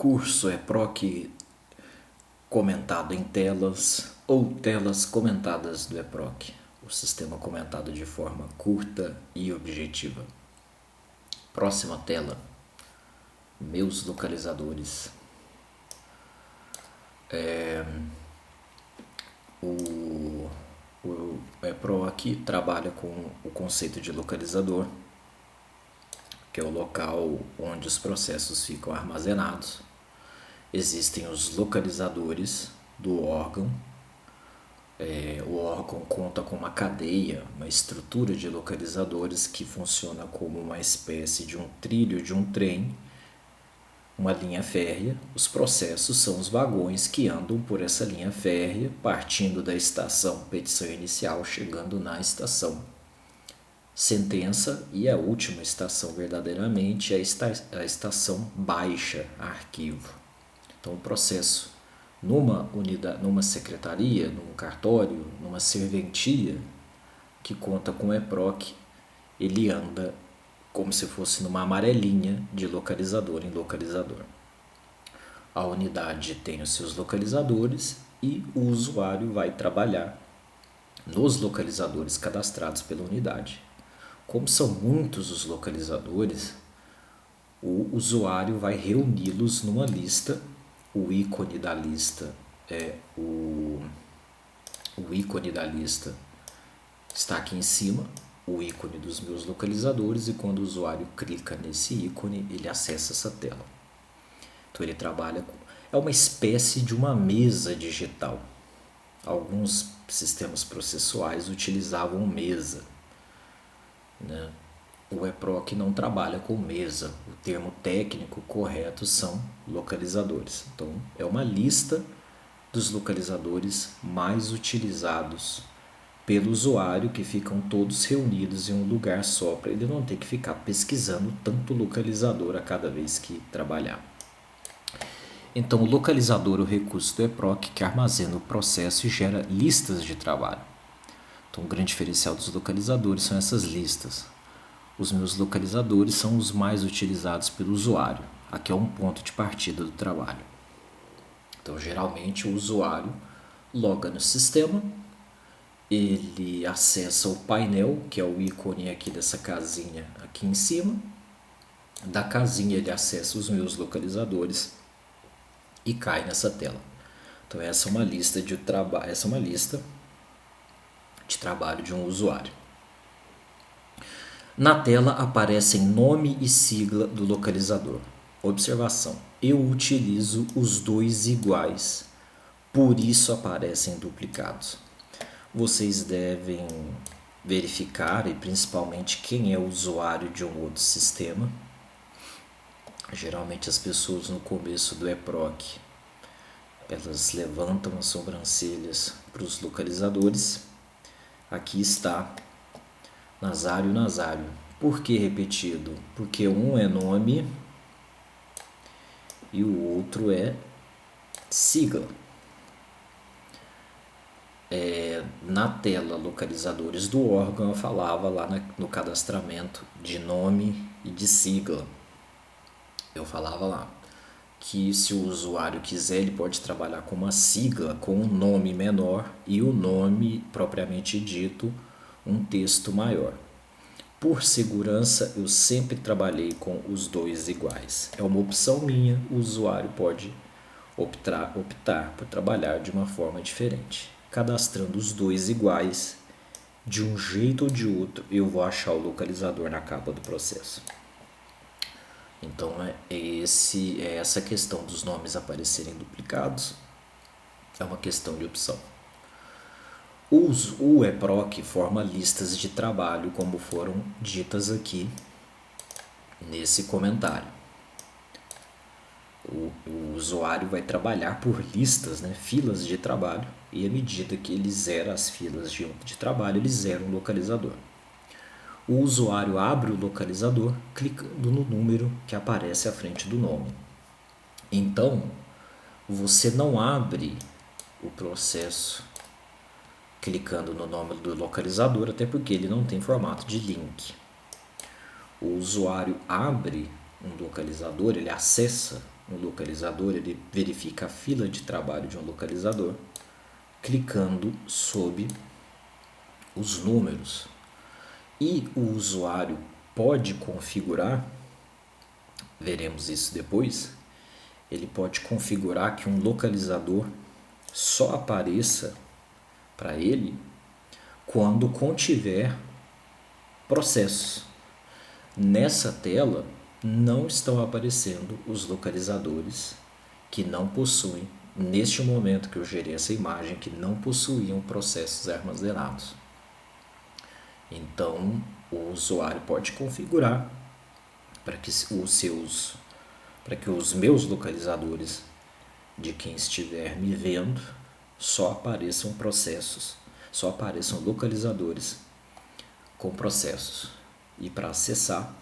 curso EPROC comentado em telas ou telas comentadas do EPROC, o sistema comentado de forma curta e objetiva. Próxima tela, meus localizadores. O EPROC trabalha com o conceito de localizador, que é o local onde os processos ficam armazenados. Existem os localizadores do órgão. O órgão conta com uma cadeia, uma estrutura de localizadores que funciona como uma espécie de um trilho de um trem, uma linha férrea. Os processos são os vagões que andam por essa linha férrea, partindo da estação petição inicial, chegando na estação sentença, e a última estação verdadeiramente é a estação baixa, arquivo. Então o processo numa unidade, numa secretaria, num cartório, numa serventia que conta com EPROC, ele anda como se fosse numa amarelinha de localizador em localizador. A unidade tem os seus localizadores e o usuário vai trabalhar nos localizadores cadastrados pela unidade. Como são muitos os localizadores, o usuário vai reuni-los numa lista. O ícone da lista está aqui em cima, o ícone dos meus localizadores, e quando o usuário clica nesse ícone, ele acessa essa tela. Então ele trabalha é uma espécie de uma mesa digital. Alguns sistemas processuais utilizavam mesa, né? O EPROC não trabalha com mesa. O termo técnico correto são localizadores. Então, é uma lista dos localizadores mais utilizados pelo usuário, que ficam todos reunidos em um lugar só, para ele não ter que ficar pesquisando tanto localizador a cada vez que trabalhar. Então, o localizador é o recurso do EPROC que armazena o processo e gera listas de trabalho. Então, o grande diferencial dos localizadores são essas listas. Os meus localizadores são os mais utilizados pelo usuário. Aqui é um ponto de partida do trabalho. Então, geralmente, o usuário loga no sistema, ele acessa o painel, que é o ícone aqui dessa casinha aqui em cima. Da casinha, ele acessa os meus localizadores e cai nessa tela. Então, essa é uma lista de trabalho de um usuário. Na tela aparecem nome e sigla do localizador. Observação: eu utilizo os dois iguais, por isso aparecem duplicados. Vocês devem verificar, e principalmente quem é o usuário de um outro sistema. Geralmente as pessoas no começo do EPROC, elas levantam as sobrancelhas para os localizadores. Aqui está Nazário. Por que repetido? Porque um é nome e o outro é sigla. Na tela localizadores do órgão, eu falava lá no cadastramento de nome e de sigla. Eu falava lá que se o usuário quiser, ele pode trabalhar com uma sigla com um nome menor e o nome propriamente dito um texto maior. Por segurança, eu sempre trabalhei com os dois iguais. É uma opção minha, o usuário pode optar por trabalhar de uma forma diferente. Cadastrando os dois iguais, de um jeito ou de outro, eu vou achar o localizador na capa do processo. Então, essa questão dos nomes aparecerem duplicados é uma questão de opção. O EPROC forma listas de trabalho, como foram ditas aqui nesse comentário. O usuário vai trabalhar por listas, filas de trabalho, e à medida que ele zera as filas de trabalho, ele zera um localizador. O usuário abre o localizador clicando no número que aparece à frente do nome. Então, você não abre o processo clicando no nome do localizador, até porque ele não tem formato de link. O usuário abre um localizador, ele acessa um localizador, ele verifica a fila de trabalho de um localizador, clicando sob os números. E o usuário pode configurar, veremos isso depois, ele pode configurar que um localizador só apareça para ele quando contiver processos. Nessa tela não estão aparecendo os localizadores que não possuem, neste momento que eu gerei essa imagem, que não possuíam processos armazenados. Então, o usuário pode configurar para que os meus localizadores de quem estiver me vendo só apareçam processos, só apareçam localizadores com processos. E para acessar,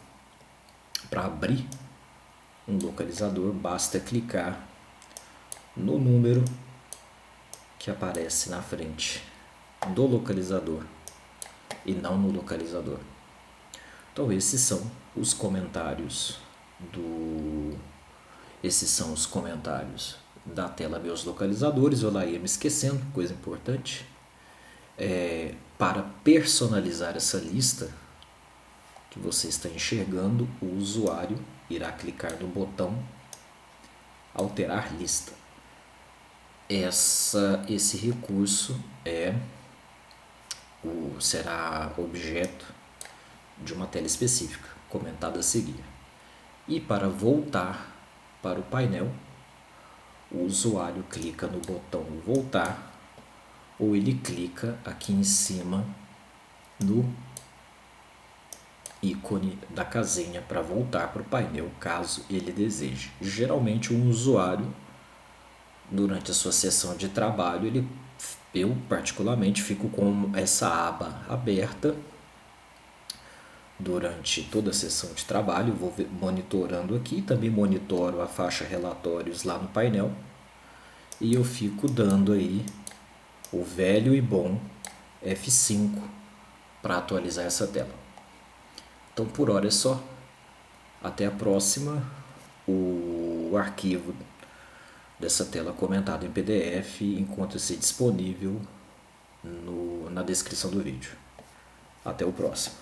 para abrir um localizador, basta clicar no número que aparece na frente do localizador e não no localizador. Então esses são os comentários da tela Meus Localizadores. Eu lá ia me esquecendo, coisa importante. Para personalizar essa lista que você está enxergando, o usuário irá clicar no botão Alterar lista. Esse recurso será objeto de uma tela específica, comentada a seguir. E para voltar para o painel, o usuário clica no botão Voltar, ou ele clica aqui em cima no ícone da casinha para voltar para o painel, caso ele deseje. Geralmente um usuário, durante a sua sessão de trabalho, eu particularmente fico com essa aba aberta durante toda a sessão de trabalho. Vou monitorando aqui, também monitoro a faixa relatórios lá no painel, e eu fico dando aí o velho e bom F5 para atualizar essa tela. Então por hora é só. Até a próxima. O arquivo dessa tela comentada em PDF encontra-se disponível na descrição do vídeo. Até o próximo.